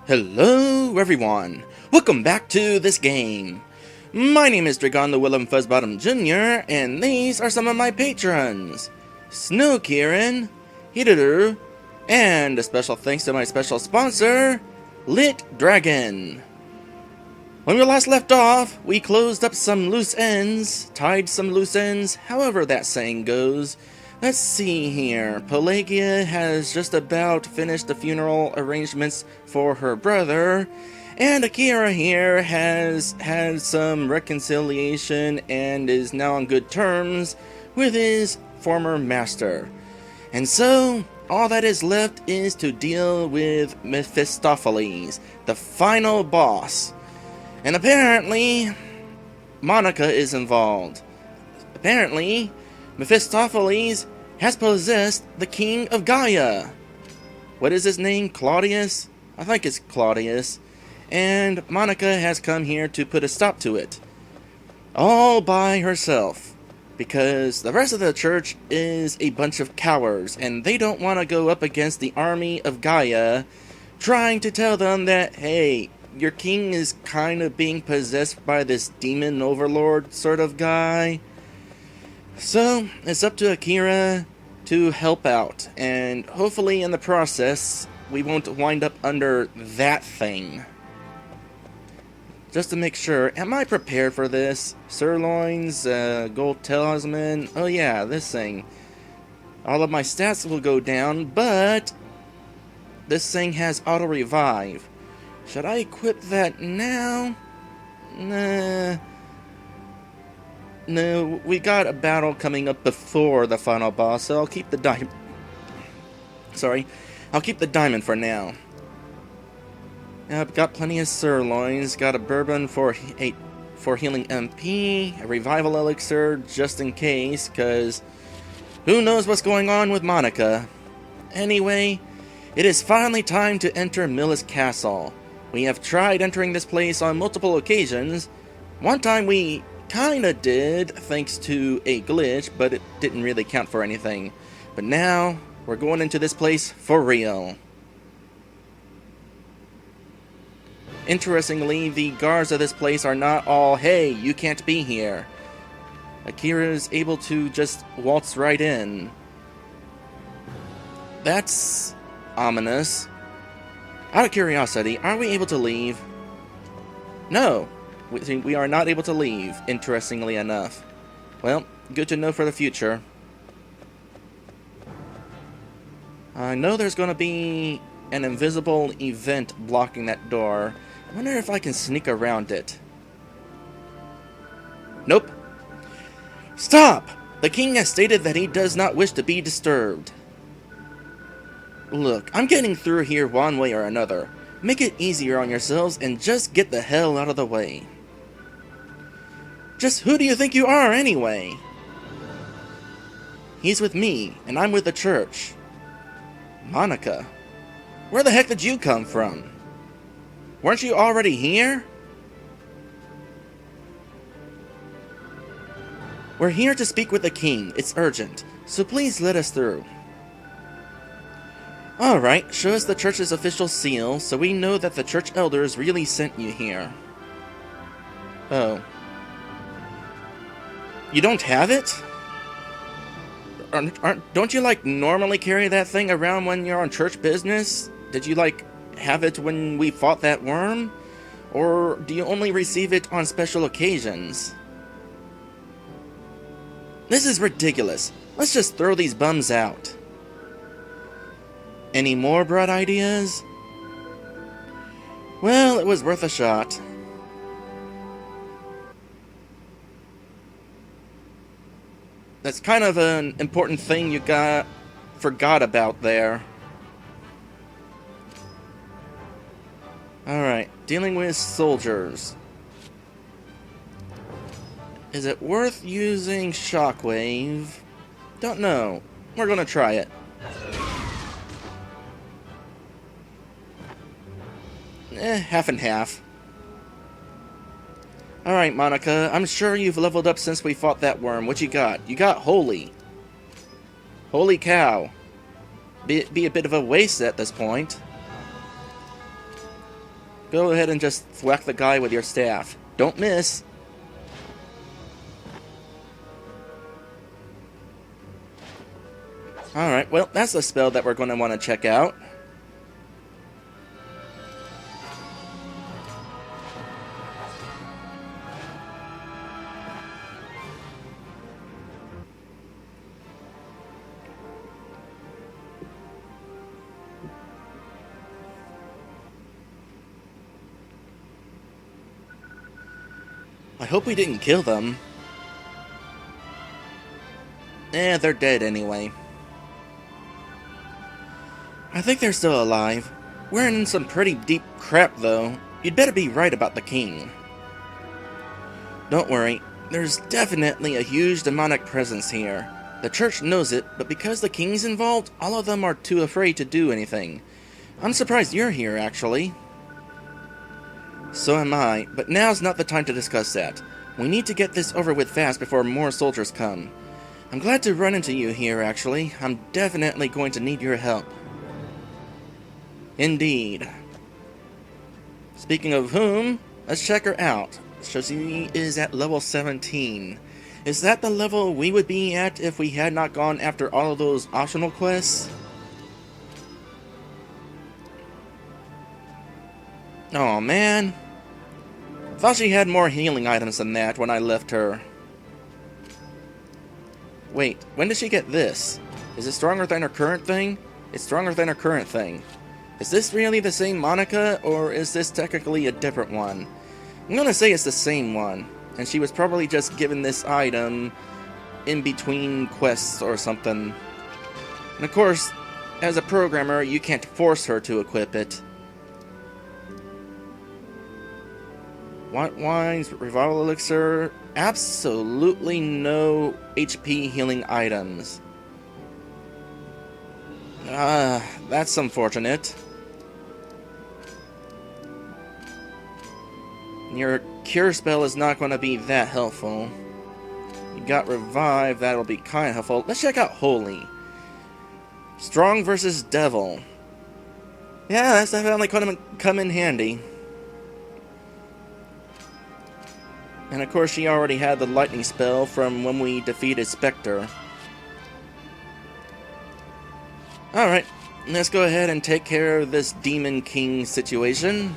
Hello everyone, welcome back to this game. My name is Draygone the Willem Fuzzbottom Jr. and these are some of my patrons. Snow Kieran, Hideru, and a special thanks to my special sponsor, Lit Dragon. When we last left off, we closed up some loose ends, tied some loose ends, however that saying goes. Let's see here. Pelagia has just about finished the funeral arrangements for her brother, and a.k.a. here has had some reconciliation and is now on good terms with his former master. And so, all that is left is to deal with Mephistopheles, the final boss. And apparently, Monica is involved. Apparently, Mephistopheles has possessed the king of Gaia. What is his name? Claudius? I think it's Claudius. And Monica has come here to put a stop to it. All by herself. Because the rest of the church is a bunch of cowards, and they don't want to go up against the army of Gaia, trying to tell them that, hey, your king is kind of being possessed by this demon overlord sort of guy. So, it's up to a.k.a. to help out, and hopefully in the process, we won't wind up under that thing. Just to make sure, am I prepared for this? Sirloins, gold talisman, oh yeah, this thing. All of my stats will go down, but this thing has auto-revive. Should I equip that now? Nah. No, we got a battle coming up before the final boss, so I'll keep the diamond. I'll keep the diamond for now. I've got plenty of sirloins, got a bourbon for healing MP, a revival elixir just in case, cause who knows what's going on with Monica. Anyway, it is finally time to enter Millis Castle. We have tried entering this place on multiple occasions. One time we kinda did, thanks to a glitch, but it didn't really count for anything. But now, we're going into this place for real. Interestingly, the guards of this place are not all, hey, you can't be here. a.k.a. is able to just waltz right in. That's ominous. Out of curiosity, are we able to leave? No. We are not able to leave, interestingly enough. Well, good to know for the future. I know there's going to be an invisible event blocking that door. I wonder if I can sneak around it. Nope. Stop! The king has stated that he does not wish to be disturbed. Look, I'm getting through here one way or another. Make it easier on yourselves and just get the hell out of the way. Just who do you think you are, anyway? He's with me, and I'm with the church. Monica, where the heck did you come from? Weren't you already here? We're here to speak with the king. It's urgent, so please let us through. Alright, show us the church's official seal, so we know that the church elders really sent you here. Oh. You don't have it? Don't you, like, normally carry that thing around when you're on church business? Did you, like, have it when we fought that worm? Or do you only receive it on special occasions? This is ridiculous. Let's just throw these bums out. Any more bright ideas? Well, it was worth a shot. That's kind of an important thing you forgot about there. Alright, dealing with soldiers. Is it worth using Shockwave? Don't know. We're gonna try it. Half and half. Alright, Monica, I'm sure you've leveled up since we fought that worm. What you got? You got Holy. Holy cow. Be a bit of a waste at this point. Go ahead and just thwack the guy with your staff. Don't miss. Alright, well, that's the spell that we're going to want to check out. I hope we didn't kill them. Eh, they're dead anyway. I think they're still alive. We're in some pretty deep crap, though. You'd better be right about the king. Don't worry, there's definitely a huge demonic presence here. The church knows it, but because the king's involved, all of them are too afraid to do anything. I'm surprised you're here, actually. So am I, but now's not the time to discuss that. We need to get this over with fast before more soldiers come. I'm glad to run into you here, actually. I'm definitely going to need your help. Indeed. Speaking of whom, let's check her out. She is at level 17. Is that the level we would be at if we had not gone after all of those optional quests? Oh man. Thought she had more healing items than that when I left her. Wait, when did she get this? Is it stronger than her current thing? It's stronger than her current thing. Is this really the same Monica, or is this technically a different one? I'm gonna say it's the same one, and she was probably just given this item in between quests or something. And of course, as a programmer, you can't force her to equip it. White Wine's Revival Elixir, absolutely no HP healing items. That's unfortunate. Your cure spell is not going to be that helpful. You got Revive, that'll be kind of helpful. Let's check out Holy. Strong versus Devil. Yeah, that's definitely going to come in handy. And of course she already had the lightning spell from when we defeated Spectre. Alright, let's go ahead and take care of this Demon King situation.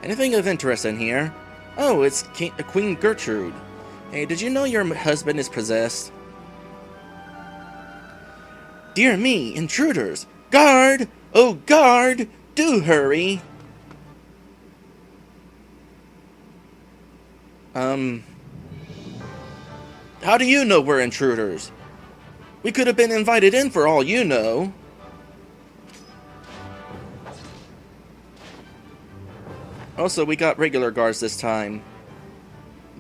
Anything of interest in here? Oh, it's Queen Gertrude. Hey, did you know your husband is possessed? Dear me, intruders! Guard! Oh, guard! Do hurry! How do you know we're intruders? We could have been invited in for all you know. Also, we got regular guards this time.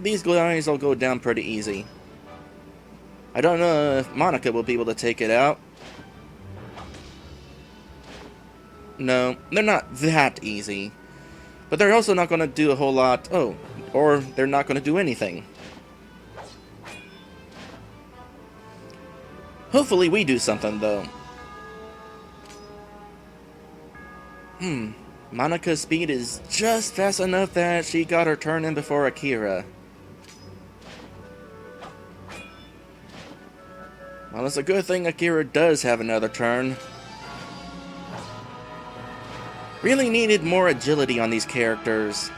These guys will go down pretty easy. I don't know if Monica will be able to take it out. No, they're not that easy. But they're also not going to do a whole lot. Oh, or they're not going to do anything. Hopefully we do something, though. Monica's speed is just fast enough that she got her turn in before a.k.a. Well, it's a good thing a.k.a. does have another turn. Really needed more agility on these characters.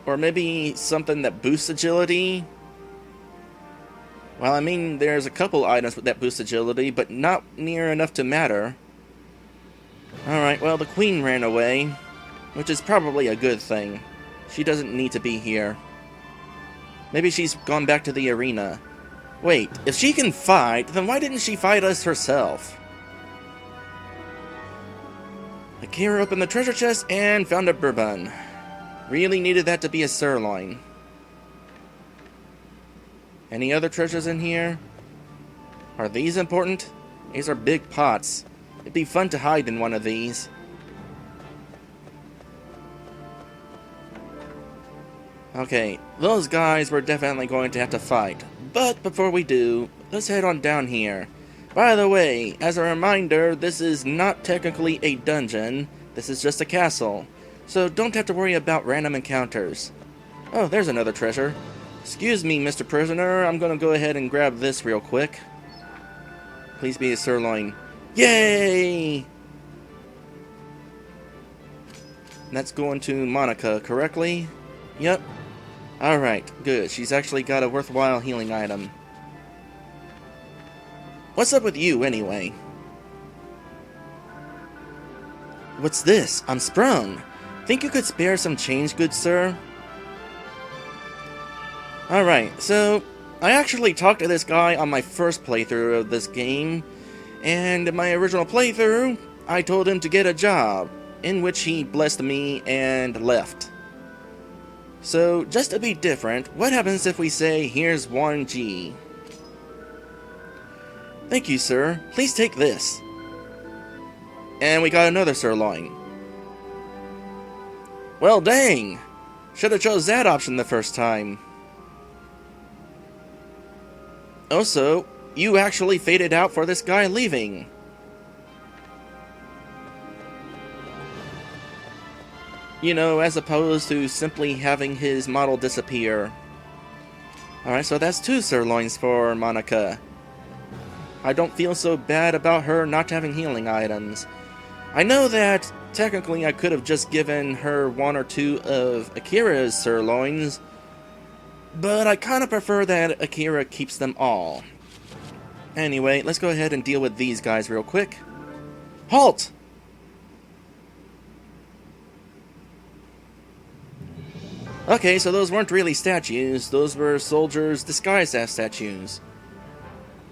Or maybe something that boosts agility. Well, I mean, there's a couple items that boost agility, but not near enough to matter. Alright, well, the queen ran away, which is probably a good thing. She doesn't need to be here. Maybe she's gone back to the arena. Wait, if she can fight, then why didn't she fight us herself? a.k.a. opened the treasure chest and found a bourbon. Really needed that to be a sirloin. Any other treasures in here? Are these important? These are big pots. It'd be fun to hide in one of these. Okay, those guys we're definitely going to have to fight. But before we do, let's head on down here. By the way, as a reminder, this is not technically a dungeon. This is just a castle, so don't have to worry about random encounters. Oh, there's another treasure. Excuse me, Mr. Prisoner, I'm gonna go ahead and grab this real quick. Please be a sirloin. Yay! And that's going to Monica, correctly? Yep. Alright, good. She's actually got a worthwhile healing item. What's up with you, anyway? What's this? I'm sprung. Think you could spare some change, good sir? Alright, so I actually talked to this guy on my first playthrough of this game, and in my original playthrough, I told him to get a job, in which he blessed me and left. So, just to be different, what happens if we say, here's 1G? Thank you, sir. Please take this. And we got another sirloin. Well, dang! Should've chose that option the first time. Also, you actually faded out for this guy leaving. You know, as opposed to simply having his model disappear. Alright, so that's 2 sirloins for Monica. I don't feel so bad about her not having healing items. I know that technically I could have just given her 1 or 2 of Akira's sirloins, but I kind of prefer that Akira keeps them all. Anyway, let's go ahead and deal with these guys real quick. Halt! Okay, so those weren't really statues, those were soldiers disguised as statues.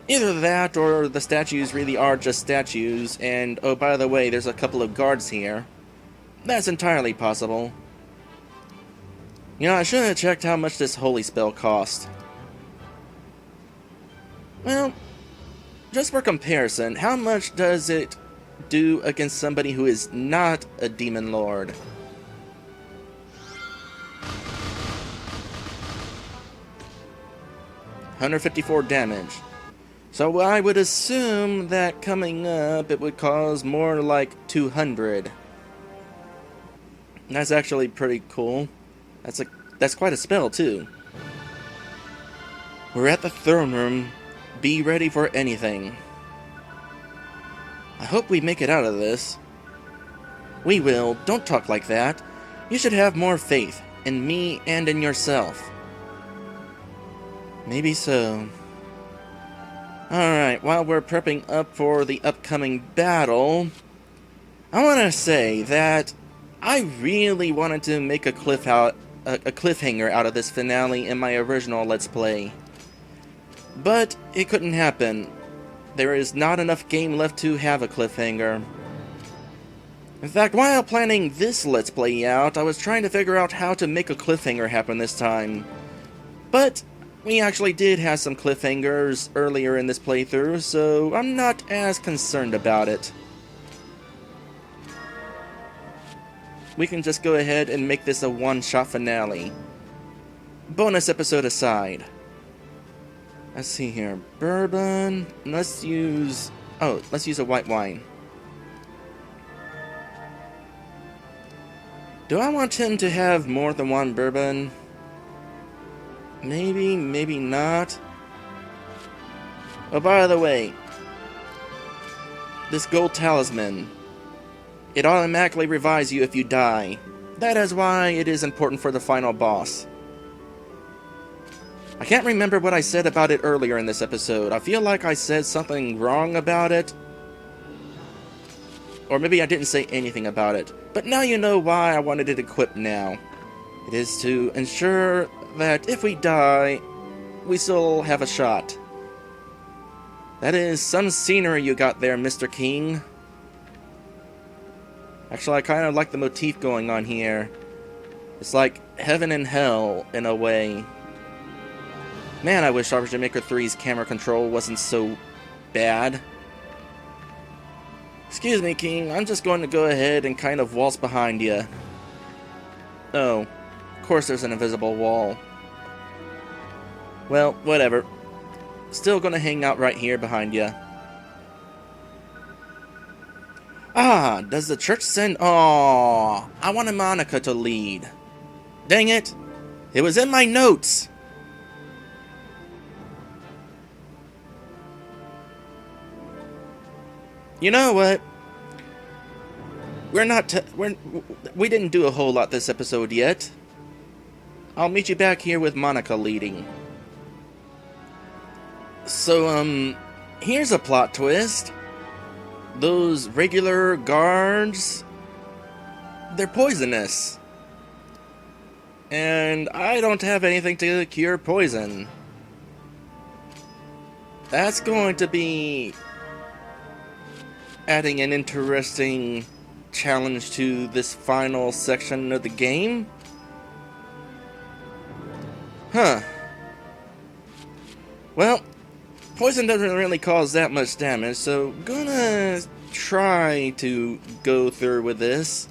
Either that, or the statues really are just statues, and oh, by the way, there's a couple of guards here. That's entirely possible. You know, I should have checked how much this holy spell cost. Well, just for comparison, how much does it do against somebody who is not a demon lord? $154 damage. So I would assume that coming up it would cause more like 200. That's actually pretty cool. That's quite a spell too. We're at the throne room. Be ready for anything. I hope we make it out of this. We will. Don't talk like that. You should have more faith in me and in yourself. Maybe so. Alright, while we're prepping up for the upcoming battle, I want to say that I really wanted to make a cliffhanger out of this finale in my original Let's Play. But it couldn't happen. There is not enough game left to have a cliffhanger. In fact, while planning this Let's Play out, I was trying to figure out how to make a cliffhanger happen this time. But we actually did have some cliffhangers earlier in this playthrough, so I'm not as concerned about it. We can just go ahead and make this a one-shot finale. Bonus episode aside. Let's see here. Bourbon. Let's use a white wine. Do I want him to have more than one bourbon? Maybe, maybe not. Oh, by the way, this gold talisman, it automatically revives you if you die. That is why it is important for the final boss. I can't remember what I said about it earlier in this episode. I feel like I said something wrong about it. Or maybe I didn't say anything about it. But now you know why I wanted it equipped now. It is to ensure that if we die, we still have a shot. That is some scenery you got there, Mr. King. Actually, I kind of like the motif going on here. It's like heaven and hell, in a way. Man, I wish RPG Maker 3's camera control wasn't so bad. Excuse me, King, I'm just going to go ahead and kind of waltz behind you. Oh, of course there's an invisible wall. Well, whatever. Still gonna hang out right here behind you. Ah, does the church send... Oh, I wanted Monica to lead. Dang it. It was in my notes. You know what? We didn't do a whole lot this episode yet. I'll meet you back here with Monica leading. So, here's a plot twist. Those regular guards, they're poisonous. And I don't have anything to cure poison. That's going to be adding an interesting challenge to this final section of the game. Huh. Well, poison doesn't really cause that much damage, so gonna try to go through with this.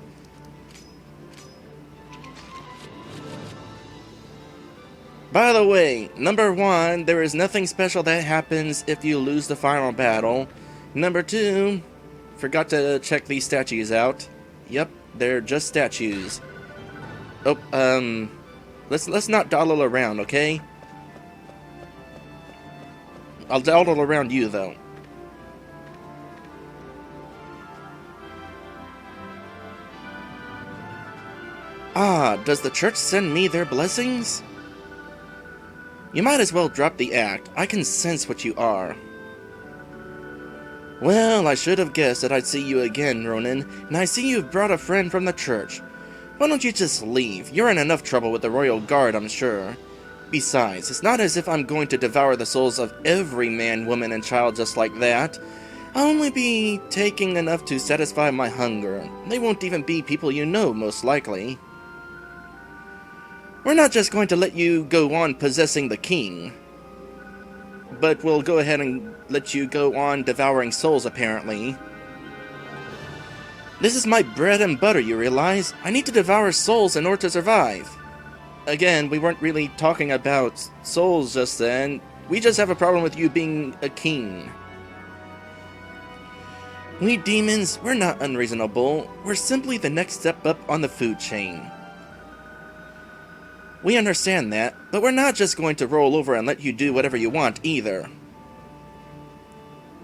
By the way, number 1, there is nothing special that happens if you lose the final battle. Number 2, forgot to check these statues out. Yep, they're just statues. Oh, let's not dawdle around, okay? I'll dawdle around you, though. Ah, does the church send me their blessings? You might as well drop the act. I can sense what you are. Well, I should have guessed that I'd see you again, Ronin, and I see you've brought a friend from the church. Why don't you just leave? You're in enough trouble with the Royal Guard, I'm sure. Besides, it's not as if I'm going to devour the souls of every man, woman, and child just like that. I'll only be taking enough to satisfy my hunger. They won't even be people you know, most likely. We're not just going to let you go on possessing the king, but we'll go ahead and let you go on devouring souls, apparently. This is my bread and butter, you realize? I need to devour souls in order to survive. Again, we weren't really talking about souls just then. We just have a problem with you being a king. We demons, we're not unreasonable. We're simply the next step up on the food chain. We understand that, but we're not just going to roll over and let you do whatever you want either.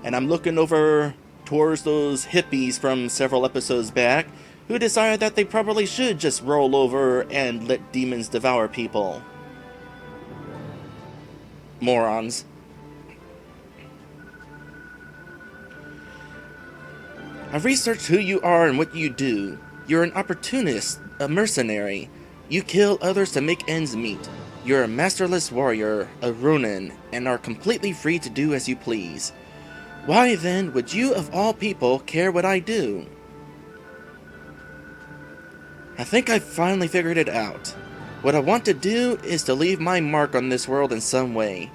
And I'm looking over towards those hippies from several episodes back who decided that they probably should just roll over and let demons devour people. Morons. I've researched who you are and what you do. You're an opportunist, a mercenary. You kill others to make ends meet. You're a masterless warrior, a Ronin, and are completely free to do as you please. Why then would you of all people care what I do? I think I've finally figured it out. What I want to do is to leave my mark on this world in some way.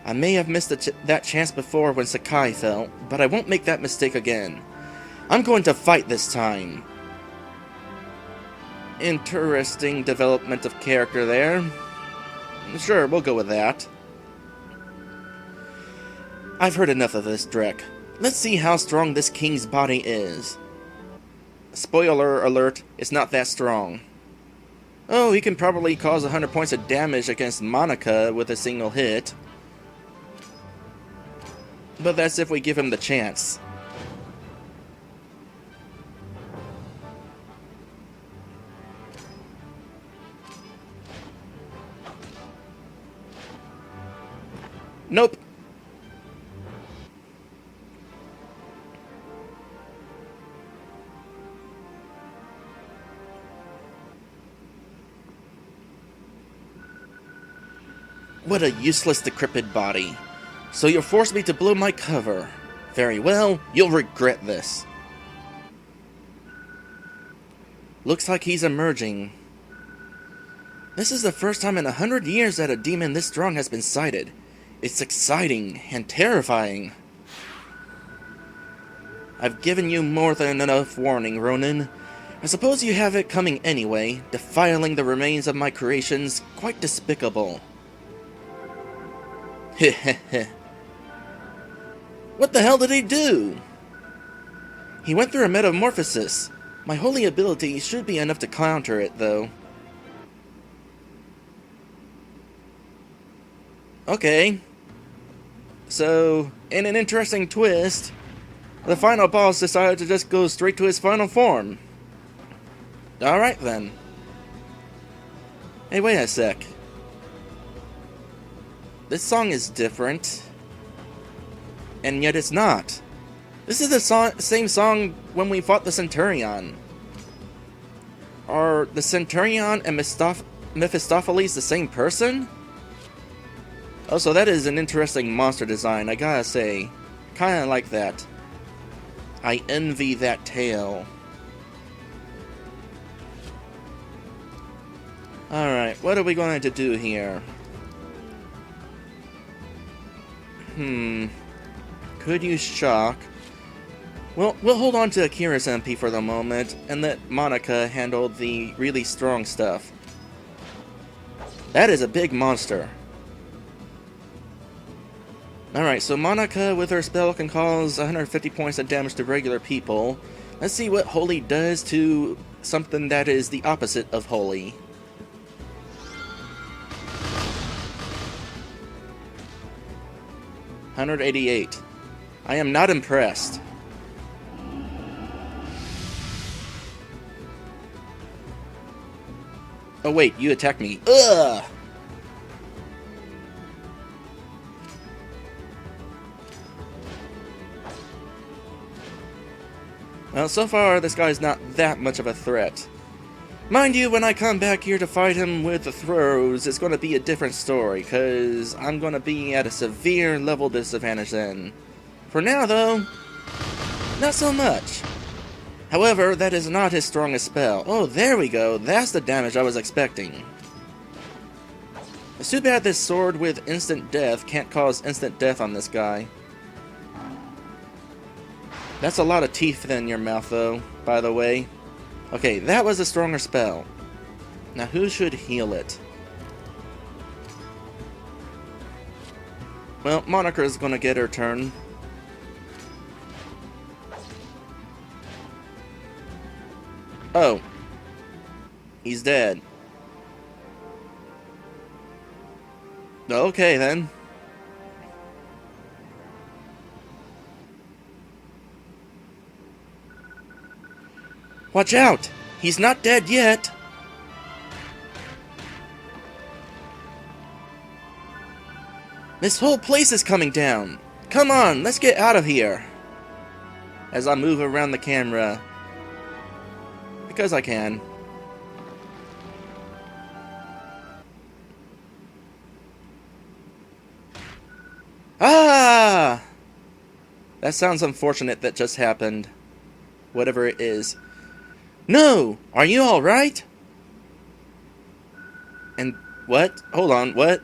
I may have missed that chance before when Sakai fell, but I won't make that mistake again. I'm going to fight this time. Interesting development of character there. Sure, we'll go with that. I've heard enough of this, Drek. Let's see how strong this king's body is. Spoiler alert, it's not that strong. Oh, he can probably cause 100 points of damage against Monica with a single hit. But that's if we give him the chance. Nope. What a useless, decrepit body. So you'll force me to blow my cover. Very well, you'll regret this. Looks like he's emerging. This is the first time in 100 years that a demon this strong has been sighted. It's exciting and terrifying. I've given you more than enough warning, Ronin. I suppose you have it coming anyway, defiling the remains of my creations, quite despicable. Heh heh heh. What the hell did he do? He went through a metamorphosis. My holy ability should be enough to counter it, though. Okay. So, in an interesting twist, the final boss decided to just go straight to his final form. Alright then. Hey, wait a sec. This song is different. And yet it's not. This is the same song when we fought the Centurion. Are the Centurion and Mephistopheles the same person? Oh, so that is an interesting monster design, I gotta say. Kinda like that. I envy that tail. Alright, what are we going to do here? Could use shock. Well, we'll hold on to Akira's MP for the moment, and let Monica handle the really strong stuff. That is a big monster. Alright, so Monica with her spell can cause 150 points of damage to regular people. Let's see what Holy does to something that is the opposite of Holy. $188. I am not impressed. Oh wait, you attacked me. Ugh! Well, so far, this guy's not that much of a threat. Mind you, when I come back here to fight him with the throws, it's going to be a different story, because I'm going to be at a severe level disadvantage then. For now, though, not so much. However, that is not his strongest spell. Oh, there we go. That's the damage I was expecting. It's too bad this sword with instant death can't cause instant death on this guy. That's a lot of teeth in your mouth, though, by the way. Okay, that was a stronger spell. Now, who should heal it? Well, Monica's gonna get her turn. Oh. He's dead. Okay, then. Watch out! He's not dead yet! This whole place is coming down! Come on, let's get out of here! As I move around the camera. Because I can. Ah! That sounds unfortunate that just happened. Whatever it is. No! Are you alright? And what? Hold on, what?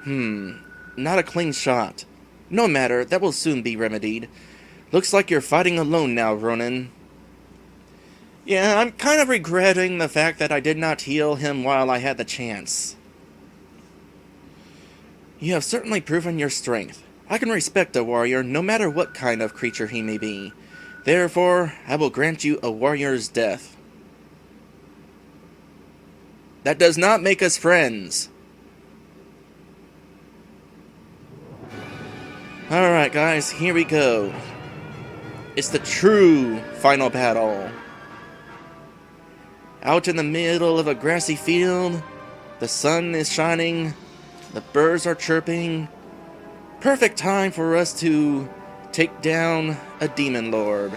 Not a clean shot. No matter, that will soon be remedied. Looks like you're fighting alone now, Ronin. Yeah, I'm kind of regretting the fact that I did not heal him while I had the chance. You have certainly proven your strength. I can respect a warrior no matter what kind of creature he may be. Therefore, I will grant you a warrior's death. That does not make us friends. Alright guys, here we go. It's the true final battle. Out in the middle of a grassy field, the sun is shining, the birds are chirping. Perfect time for us to take down a demon lord.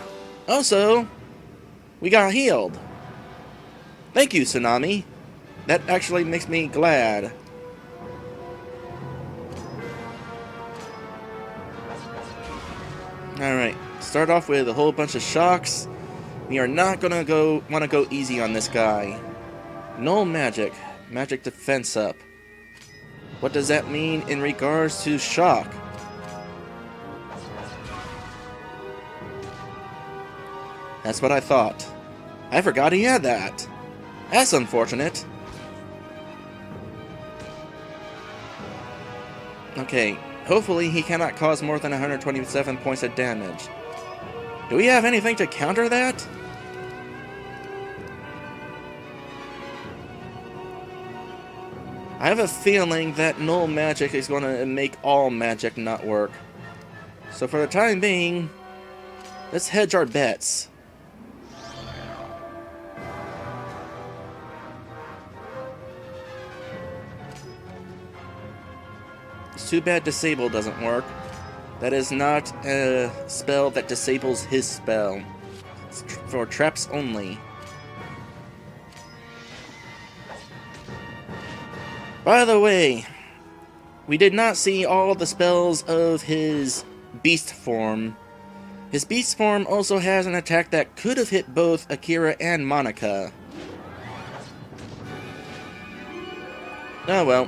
Also, we got healed. Thank you, Tsunami. That actually makes me glad. Alright, start off with a whole bunch of shocks. We are not gonna want to go easy on this guy. No magic. Magic defense up. What does that mean in regards to shock? That's what I thought. I forgot he had that. That's unfortunate. Okay, hopefully he cannot cause more than 127 points of damage. Do we have anything to counter that? I have a feeling that null magic is going to make all magic not work. So for the time being, let's hedge our bets. It's too bad Disable doesn't work. That is not a spell that disables his spell. It's for traps only. By the way, we did not see all the spells of his beast form. His beast form also has an attack that could have hit both Akira and Monica. Oh well.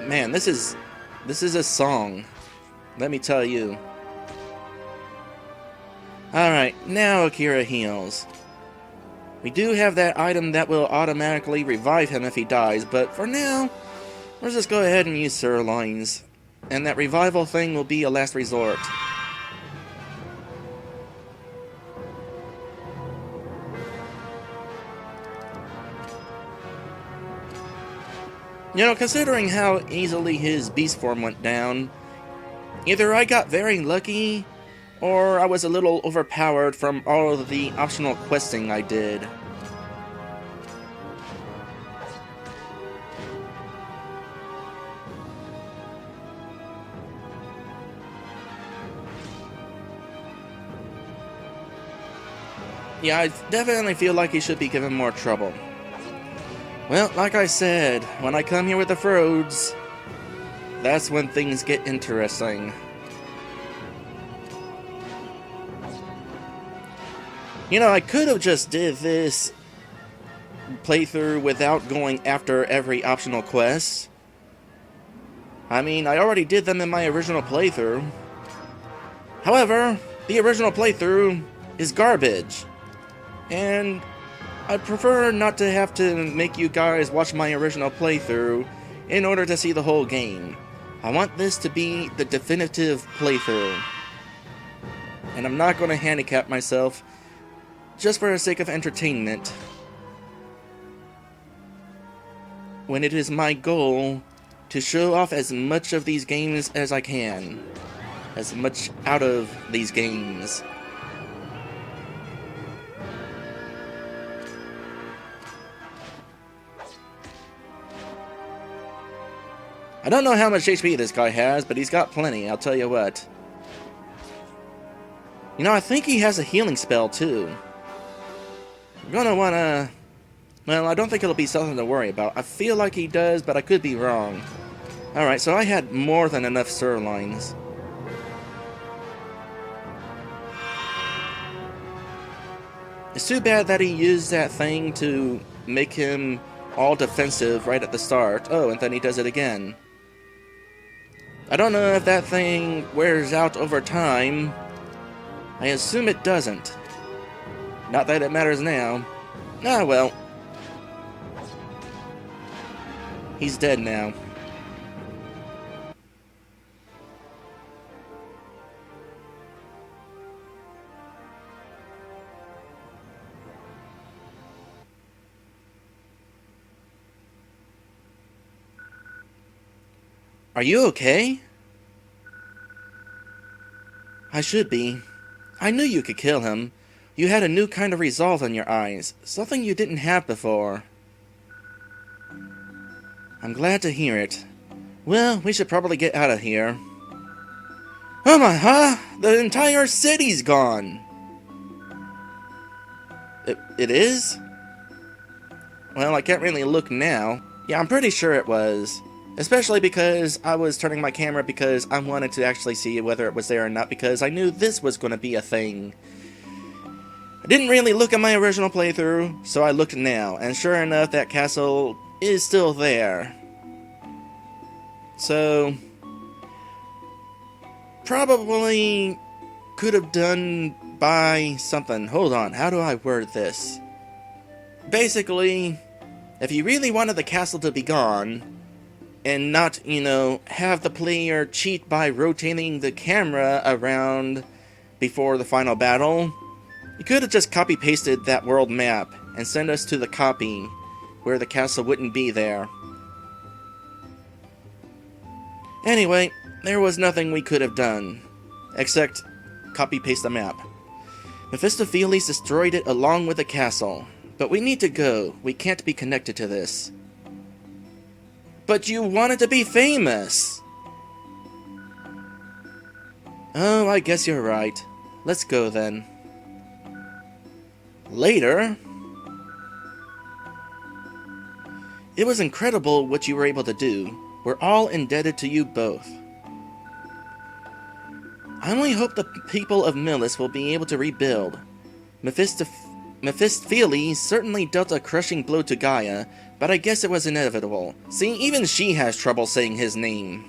Man, this is a song. Let me tell you. Alright, now Akira heals. We do have that item that will automatically revive him if he dies, but for now, let's just go ahead and use sirloins. And that revival thing will be a last resort. You know, considering how easily his beast form went down, either I got very lucky, or I was a little overpowered from all of the optional questing I did. Yeah, I definitely feel like he should be given more trouble. Well, like I said, when I come here with the Frodes, that's when things get interesting. You know, I could have just did this playthrough without going after every optional quest. I mean, I already did them in my original playthrough. However, the original playthrough is garbage. And I prefer not to have to make you guys watch my original playthrough in order to see the whole game. I want this to be the definitive playthrough. And I'm not going to handicap myself just for the sake of entertainment, when it is my goal to show off as much of these games as I can. As much out of these games. I don't know how much HP this guy has, but he's got plenty, I'll tell you what. You know, I think he has a healing spell, too. I'm gonna wanna... Well, I don't think it'll be something to worry about. I feel like he does, but I could be wrong. Alright, so I had more than enough sirloins. It's too bad that he used that thing to make him all defensive right at the start. Oh, and then he does it again. I don't know if that thing wears out over time. I assume it doesn't. Not that it matters now. Ah, well. He's dead now. Are you okay? I should be. I knew you could kill him. You had a new kind of resolve in your eyes, something you didn't have before. I'm glad to hear it. Well, we should probably get out of here. Oh my, huh? The entire city's gone! It is? Well, I can't really look now. Yeah, I'm pretty sure it was. Especially because I was turning my camera because I wanted to actually see whether it was there or not, because I knew this was going to be a thing. I didn't really look at my original playthrough, so I looked now, and sure enough, that castle is still there. So, probably could have done by something. Hold on, how do I word this? Basically, if you really wanted the castle to be gone, and not, have the player cheat by rotating the camera around before the final battle. You could have just copy-pasted that world map and sent us to the copy where the castle wouldn't be there. Anyway, there was nothing we could have done, except copy-paste the map. Mephistopheles destroyed it along with the castle, but we need to go. We can't be connected to this. But you wanted to be famous! Oh, I guess you're right. Let's go then. Later... It was incredible what you were able to do. We're all indebted to you both. I only hope the people of Milis will be able to rebuild. Mephistopheles certainly dealt a crushing blow to Gaia, but I guess it was inevitable. See, even she has trouble saying his name.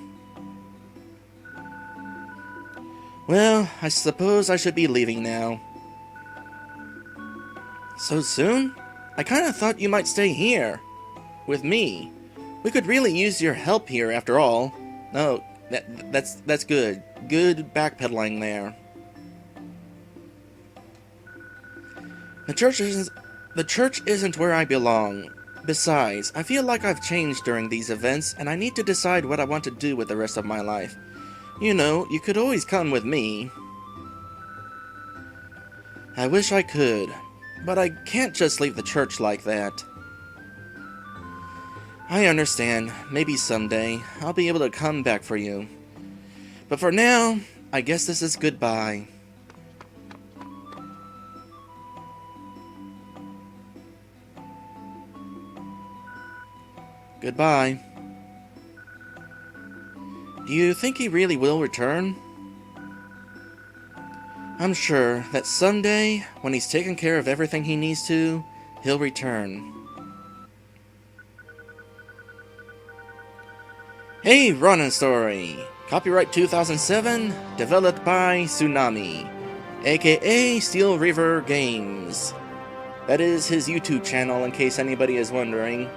Well, I suppose I should be leaving now. So soon? I kinda thought you might stay here. With me. We could really use your help here, after all. No, that's good. Good backpedaling there. The church isn't where I belong. Besides, I feel like I've changed during these events, and I need to decide what I want to do with the rest of my life. You could always come with me. I wish I could, but I can't just leave the church like that. I understand. Maybe someday I'll be able to come back for you. But for now, I guess this is goodbye. Goodbye. Do you think he really will return? I'm sure that someday, when he's taken care of everything he needs to, he'll return. Hey, Ronin story! Copyright 2007, developed by Tsunami, a.k.a. Steel River Games. That is his YouTube channel, in case anybody is wondering.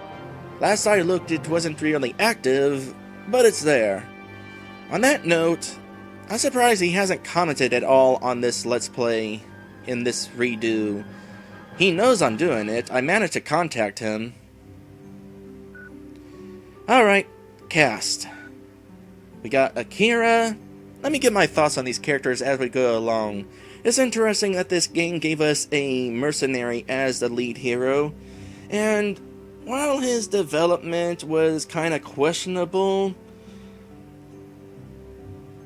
Last I looked, it wasn't really active, but it's there. On that note, I'm surprised he hasn't commented at all on this Let's Play in this redo. He knows I'm doing it. I managed to contact him. Alright. Cast. We got Akira. Let me give my thoughts on these characters as we go along. It's interesting that this game gave us a mercenary as the lead hero, and while his development was kinda questionable,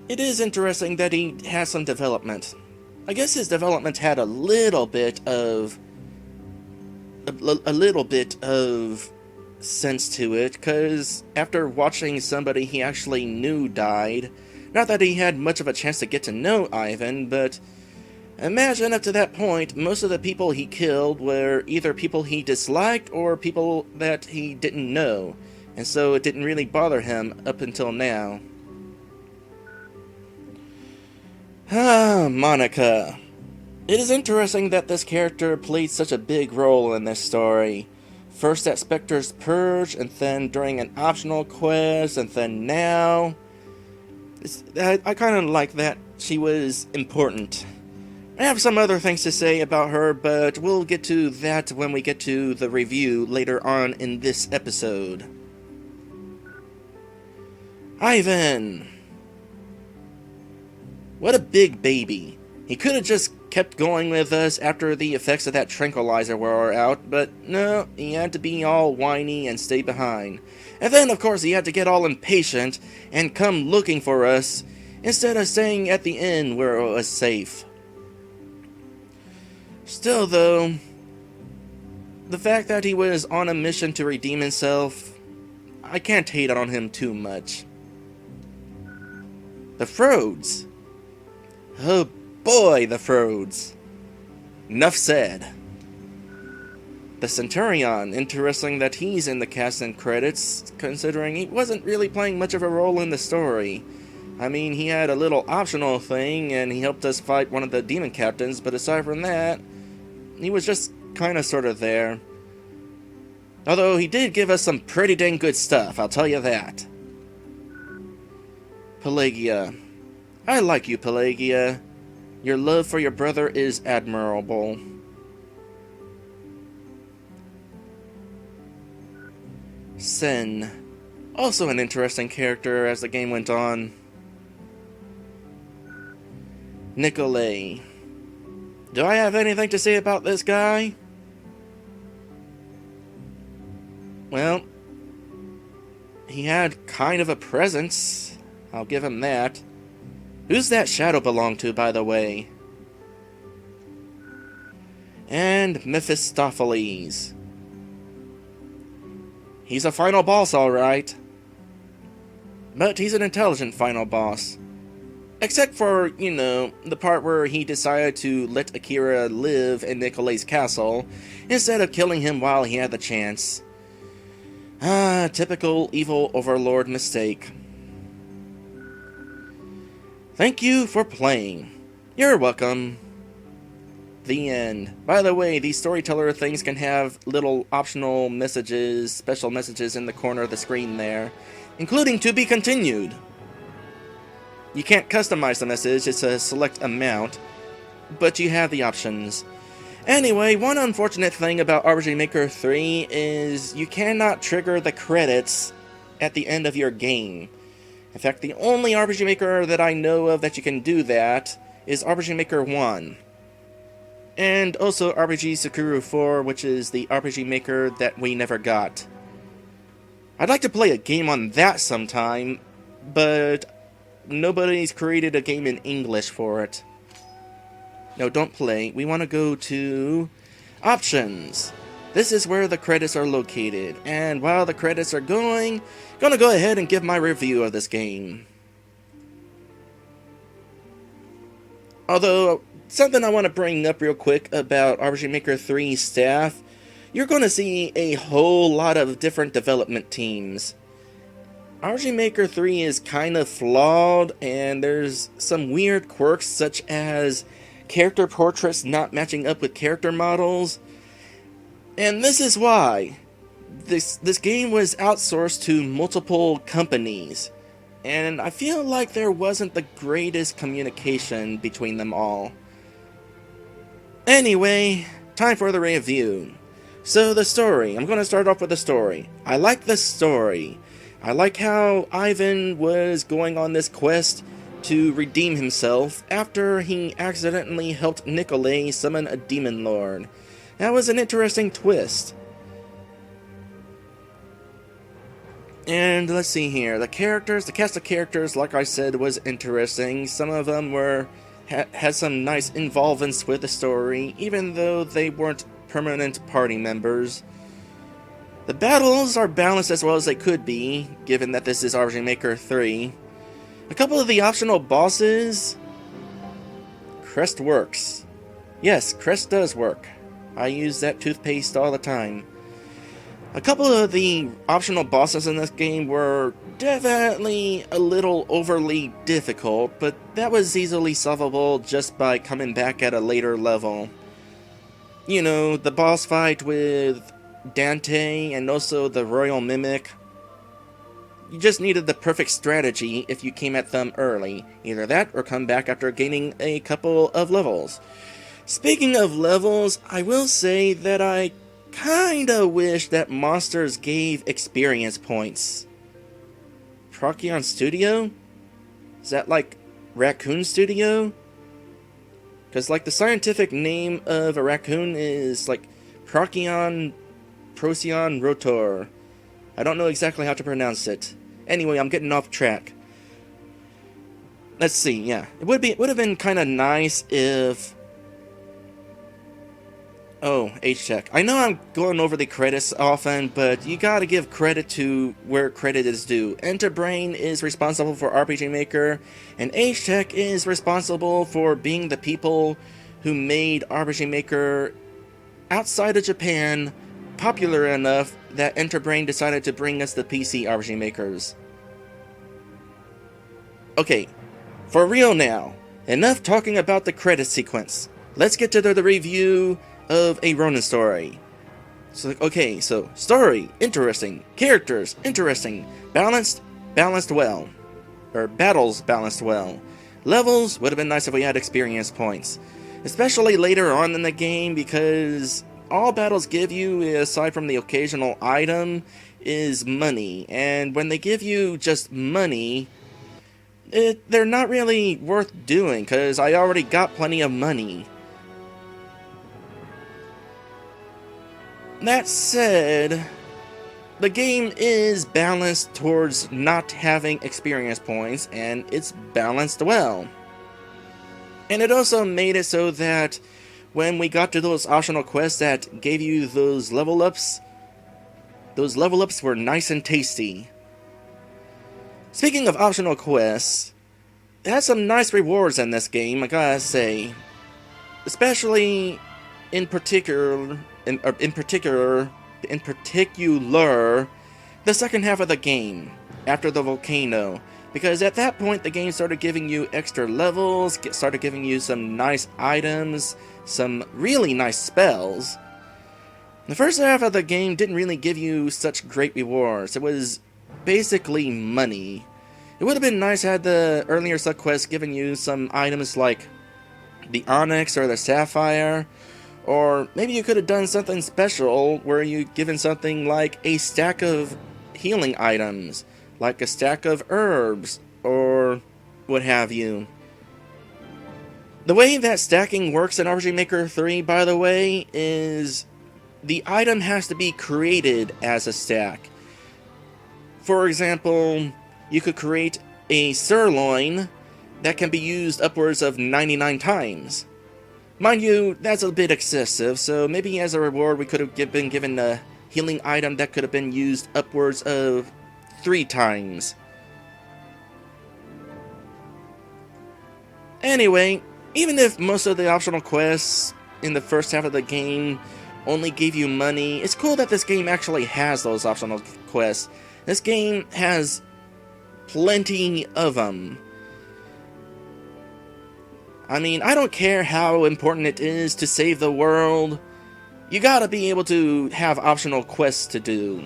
it is interesting that he has some development. I guess his development had a little bit of sense to it, because after watching somebody he actually knew died, not that he had much of a chance to get to know Ivan, but imagine up to that point, most of the people he killed were either people he disliked or people that he didn't know, and so it didn't really bother him up until now. Monica. It is interesting that this character played such a big role in this story. First at Spectre's Purge, and then during an optional quest, and then now. I kind of like that she was important. I have some other things to say about her, but we'll get to that when we get to the review later on in this episode. Ivan! What a big baby. He could have just kept going with us after the effects of that tranquilizer were out, but no, he had to be all whiny and stay behind. And then, of course, he had to get all impatient and come looking for us, instead of staying at the inn where it was safe. Still, though, the fact that he was on a mission to redeem himself, I can't hate on him too much. The Frodes. Oh boy, the Frodes. Enough said. The Centurion, interesting that he's in the cast and credits, considering he wasn't really playing much of a role in the story. I mean, he had a little optional thing, and he helped us fight one of the demon captains, but aside from that, he was just kinda sorta there. Although he did give us some pretty dang good stuff, I'll tell you that. Pelagia. I like you, Pelagia. Your love for your brother is admirable. Sen. Also an interesting character as the game went on. Nikolai. Do I have anything to say about this guy? Well, he had kind of a presence. I'll give him that. Who's that shadow belong to, by the way? And Mephistopheles. He's a final boss, alright. But he's an intelligent final boss. Except for, you know, the part where he decided to let a.k.a. live in Nikolai's castle, instead of killing him while he had the chance. Ah, typical evil overlord mistake. Thank you for playing. You're welcome. The end. By the way, these storyteller things can have little optional messages, special messages in the corner of the screen there, including to be continued. You can't customize the message, it's a select amount, but you have the options. Anyway, one unfortunate thing about RPG Maker 3 is you cannot trigger the credits at the end of your game. In fact, the only RPG Maker that I know of that you can do that is RPG Maker 1. And also RPG Sakura 4, which is the RPG Maker that we never got. I'd like to play a game on that sometime, but nobody's created a game in English for it. No, don't play. We want to go to options. This is where the credits are located. And while the credits are going, I'm gonna go ahead and give my review of this game. Although, something I want to bring up real quick about RPG Maker 3 staff, you're going to see a whole lot of different development teams. RPG Maker 3 is kind of flawed, and there's some weird quirks such as character portraits not matching up with character models. And this is why. This game was outsourced to multiple companies, and I feel like there wasn't the greatest communication between them all. Anyway, time for the review. So the story, I'm going to start off with the story. I like the story. I like how Ivan was going on this quest to redeem himself after he accidentally helped Nikolai summon a demon lord. That was an interesting twist. And let's see here, the cast of characters, like I said, was interesting. Some of them had some nice involvements with the story, even though they weren't permanent party members. The battles are balanced as well as they could be, given that this is RPG Maker 3. A couple of the optional bosses... Crest works. Yes, Crest does work. I use that toothpaste all the time. A couple of the optional bosses in this game were definitely a little overly difficult, but that was easily solvable just by coming back at a later level. You know, the boss fight with Dante and also the Royal Mimic. You just needed the perfect strategy if you came at them early. Either that or come back after gaining a couple of levels. Speaking of levels, I will say that I kinda wish that Monsters gave experience points. Procyon Studio? Is that like Raccoon Studio? Because like the scientific name of a raccoon is like Procyon rotor. I don't know exactly how to pronounce it. Anyway, I'm getting off track. Let's see, yeah. It would have been kinda nice if... Oh, H-Check. I know I'm going over the credits often, but you gotta give credit to where credit is due. Enterbrain is responsible for RPG Maker, and H-Check is responsible for being the people who made RPG Maker outside of Japan popular enough that Enterbrain decided to bring us the PC RPG Makers. Okay, for real now. Enough talking about the credit sequence. Let's get to the review of a Ronin story. So, okay, story, interesting. Characters, interesting. Balanced well. battles balanced well. Levels would have been nice if we had experience points, especially later on in the game, because all battles give you, aside from the occasional item, is money. And when they give you just money, they're not really worth doing, because I already got plenty of money. That said, the game is balanced towards not having experience points, and it's balanced well. And it also made it so that when we got to those optional quests that gave you those level ups were nice and tasty. Speaking of optional quests, it has some nice rewards in this game, I gotta say. Especially in particular, the second half of the game, after the volcano. Because at that point, the game started giving you extra levels, started giving you some nice items, some really nice spells. The first half of the game didn't really give you such great rewards. It was basically money. It would have been nice had the earlier sub-quests given you some items like the Onyx or the Sapphire, or maybe you could have done something special where you given something like a stack of healing items, like a stack of herbs, or what have you. The way that stacking works in RPG Maker 3, by the way, is the item has to be created as a stack. For example, you could create a sirloin that can be used upwards of 99 times. Mind you, that's a bit excessive, so maybe as a reward we could have been given a healing item that could have been used upwards of 3 times. Anyway, even if most of the optional quests in the first half of the game only gave you money, it's cool that this game actually has those optional quests. This game has plenty of them. I mean, I don't care how important it is to save the world, you gotta be able to have optional quests to do.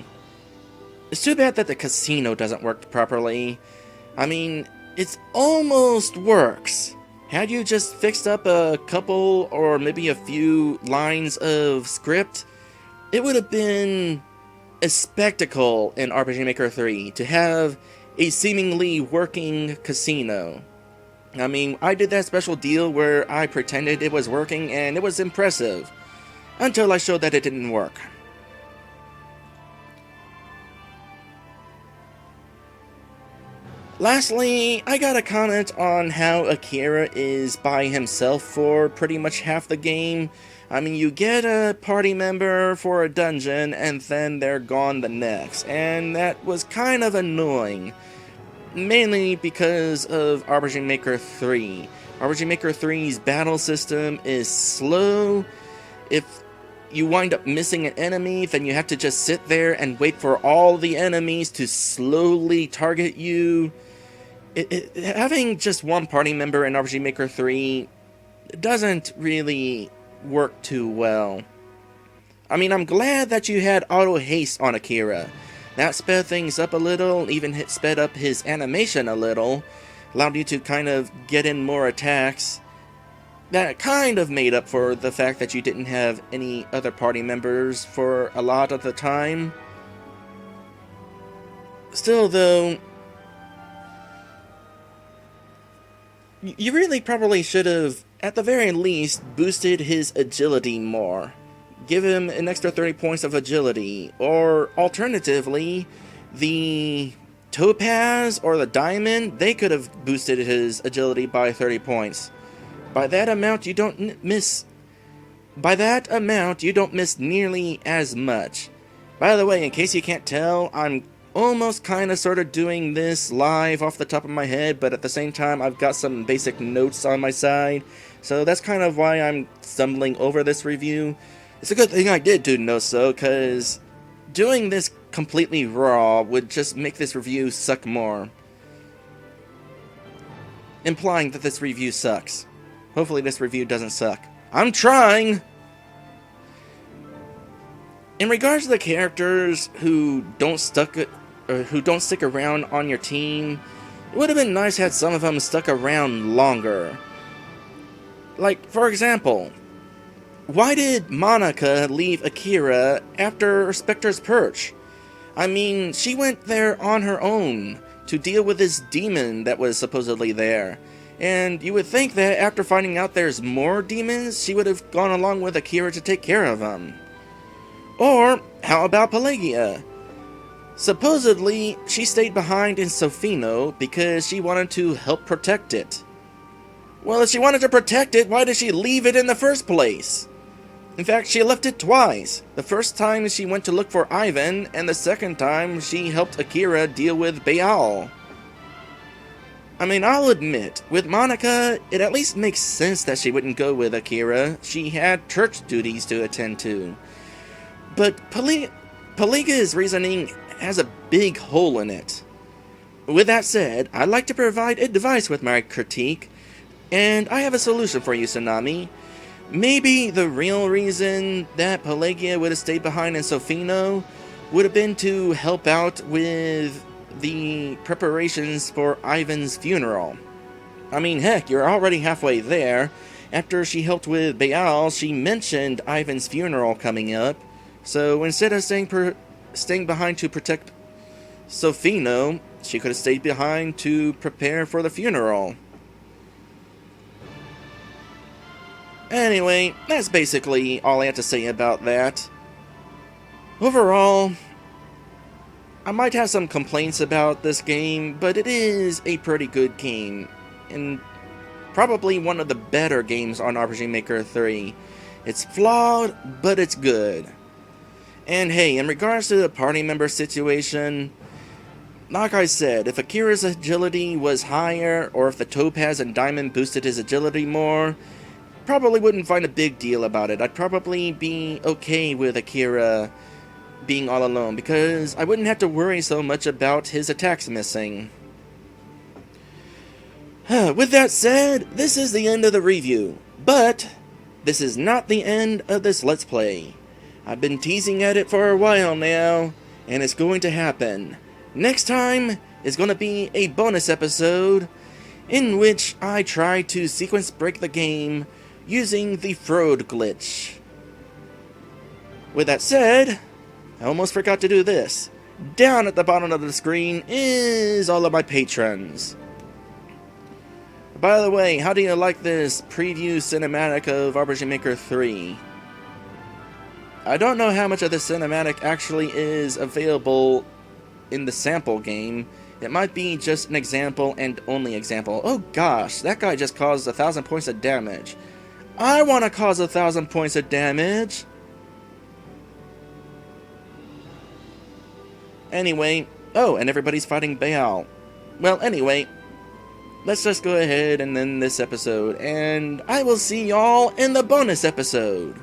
It's too bad that the casino doesn't work properly. I mean, it almost works. Had you just fixed up a couple or maybe a few lines of script, it would have been a spectacle in RPG Maker 3 to have a seemingly working casino. I mean, I did that special deal where I pretended it was working and it was impressive, until I showed that it didn't work. Lastly, I got a comment on how a.k.a. is by himself for pretty much half the game. I mean, you get a party member for a dungeon and then they're gone the next, and that was kind of annoying. Mainly because of RPG Maker 3. RPG Maker 3's battle system is slow. If you wind up missing an enemy, then you have to just sit there and wait for all the enemies to slowly target you. Having just one party member in RPG Maker 3 doesn't really work too well. I mean, I'm glad that you had auto haste on a.k.a. That sped things up a little, even sped up his animation a little, allowed you to kind of get in more attacks. That kind of made up for the fact that you didn't have any other party members for a lot of the time. Still though, you really probably should have, at the very least, boosted his agility more. Give him an extra 30 points of agility, or alternatively, the Topaz or the Diamond, they could have boosted his agility by 30 points. By that amount, you don't miss nearly as much. By the way, in case you can't tell, I'm almost kind of sort of doing this live off the top of my head, but at the same time, I've got some basic notes on my side, so that's kind of why I'm stumbling over this review. It's a good thing I did do know so, because doing this completely raw would just make this review suck more. Implying that this review sucks. Hopefully this review doesn't suck. I'm trying! In regards to the characters who don't stick around on your team, It would have been nice had some of them stuck around longer. Like, for example, why did Monica leave Akira after Spectre's Perch? I mean, she went there on her own to deal with this demon that was supposedly there. And you would think that after finding out there's more demons, she would have gone along with Akira to take care of them. Or, how about Pelagia? Supposedly, she stayed behind in Sofino because she wanted to help protect it. Well, if she wanted to protect it, why did she leave it in the first place? In fact, she left it twice. The first time she went to look for Ivan, and the second time she helped Akira deal with Baal. I mean, I'll admit, with Monica, it at least makes sense that she wouldn't go with Akira. She had church duties to attend to. But Pelagia's reasoning has a big hole in it. With that said, I'd like to provide advice with my critique, and I have a solution for you, Tsunami. Maybe the real reason that Pelagia would have stayed behind in Sofino would have been to help out with the preparations for Ivan's funeral. I mean, heck, you're already halfway there. After she helped with Baal, she mentioned Ivan's funeral coming up. So instead of staying behind to protect Sofino, she could have stayed behind to prepare for the funeral. Anyway, that's basically all I have to say about that. Overall, I might have some complaints about this game, but it is a pretty good game, and probably one of the better games on RPG Maker 3. It's flawed, but it's good. And hey, in regards to the party member situation, like I said, if Akira's agility was higher, or if the Topaz and Diamond boosted his agility more, probably wouldn't find a big deal about it. I'd probably be okay with Akira being all alone, because I wouldn't have to worry so much about his attacks missing. With that said, this is the end of the review, but this is not the end of this Let's Play. I've been teasing at it for a while now, and it's going to happen. Next time is going to be a bonus episode in which I try to sequence break the game using the Frode glitch. With that said, I almost forgot to do this. Down at the bottom of the screen is all of my patrons. By the way, how do you like this preview cinematic of RPG Maker 3? I don't know how much of the cinematic actually is available in the sample game. It might be just an example and only example. Oh gosh, that guy just caused 1,000 points of damage. I want to cause 1,000 points of damage. Anyway, oh, and everybody's fighting Baal. Well, anyway, let's just go ahead and end this episode, and I will see y'all in the bonus episode.